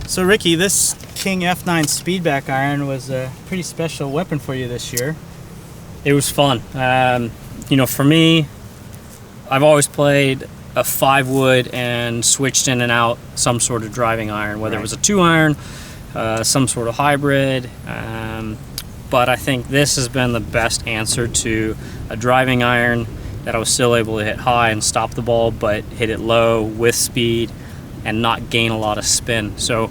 So Rickie, this King F9 Speedback iron was a pretty special weapon for you this year. It was fun. You know, for me, I've always played a 5-wood and switched in and out some sort of driving iron, whether it was a 2-iron, some sort of hybrid. But I think this has been the best answer to a driving iron that I was still able to hit high and stop the ball, but hit it low with speed and not gain a lot of spin. So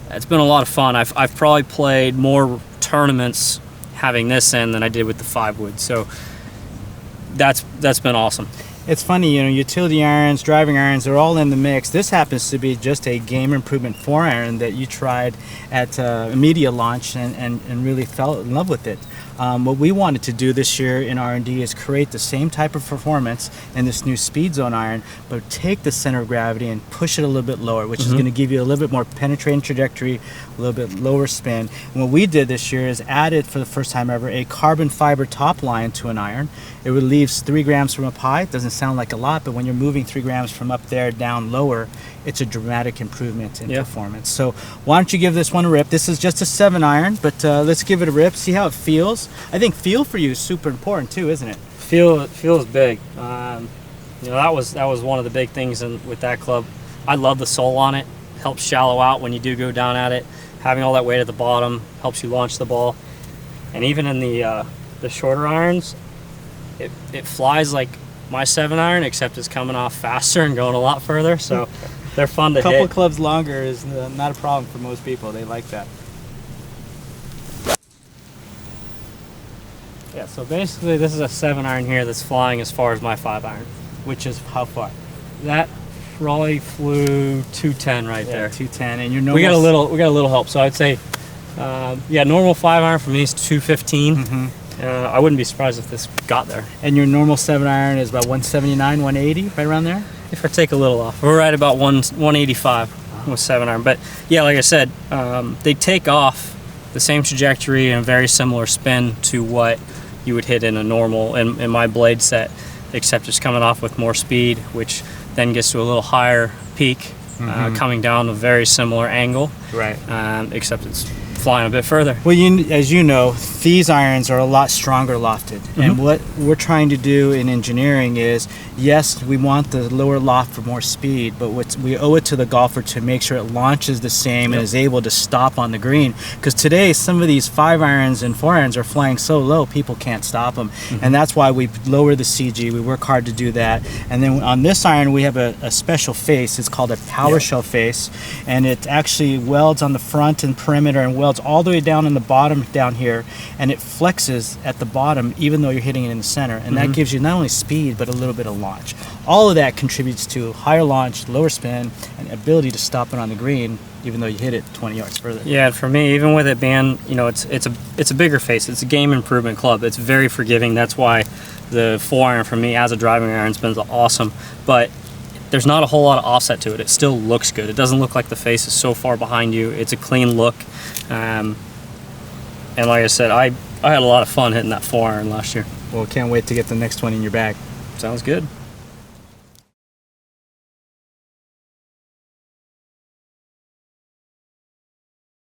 it's been a lot of fun. I've probably played more tournaments having this in than I did with the 5-wood. So that's been awesome. It's funny, you know, utility irons, driving irons, they're all in the mix. This happens to be just a game improvement 4-iron that you tried at a media launch and really fell in love with it. What we wanted to do this year in R&D is create the same type of performance in this new SpeedZone iron, but take the center of gravity and push it a little bit lower, which is going to give you a little bit more penetrating trajectory, a little bit lower spin. And what we did this year is added, for the first time ever, a carbon fiber top line to an iron. It relieves 3 grams from up high. It doesn't sound like a lot, but when you're moving 3 grams from up there down lower, it's a dramatic improvement in performance. So why don't you give this one a rip? This is just a 7-iron, but let's give it a rip, see how it feels. I think feel for you is super important too, isn't it? It feels big. You know, that was one of the big things with that club. I love the sole on it. Helps shallow out when you do go down at it. Having all that weight at the bottom helps you launch the ball. And even in the shorter irons, it flies like my 7-iron, except it's coming off faster and going a lot further. So they're fun to hit. A couple clubs longer is not a problem for most people. They like that. Yeah, so basically this is a 7-iron here that's flying as far as my 5-iron. Which is how far? That probably flew 210 right there. 210, and your normal. We got a little help. So I'd say, yeah, normal 5-iron for me is 215. I wouldn't be surprised if this got there. And your normal 7-iron is about 179, 180, right around there? If I take a little off. We're right about 185 with 7-iron. But yeah, like I said, they take off the same trajectory and a very similar spin to what you would hit in a normal, in my blade set, except it's coming off with more speed, which then gets to a little higher peak, coming down a very similar angle. Right. Except it's flying a bit further. Well, as you know, these irons are a lot stronger lofted. And what we're trying to do in engineering is, yes, we want the lower loft for more speed, but we owe it to the golfer to make sure it launches the same and is able to stop on the green. Because today, some of these 5-irons and 4-irons are flying so low, people can't stop them. And that's why we lower the CG. We work hard to do that. And then on this iron, we have a special face. It's called a power shell face. And it actually welds on the front and perimeter and welds all the way down in the bottom down here, and it flexes at the bottom even though you're hitting it in the center, and that gives you not only speed but a little bit of launch. All of that contributes to higher launch, lower spin, and ability to stop it on the green even though you hit it 20 yards further. Yeah, and for me, even with it being, you know, it's a bigger face. It's a game improvement club. It's very forgiving. That's why the 4-iron for me as a driving iron has been awesome. But there's not a whole lot of offset to it. It still looks good. It doesn't look like the face is so far behind you. It's a clean look. And like I said, I had a lot of fun hitting that 4-iron last year. Well, can't wait to get the next one in your bag. Sounds good.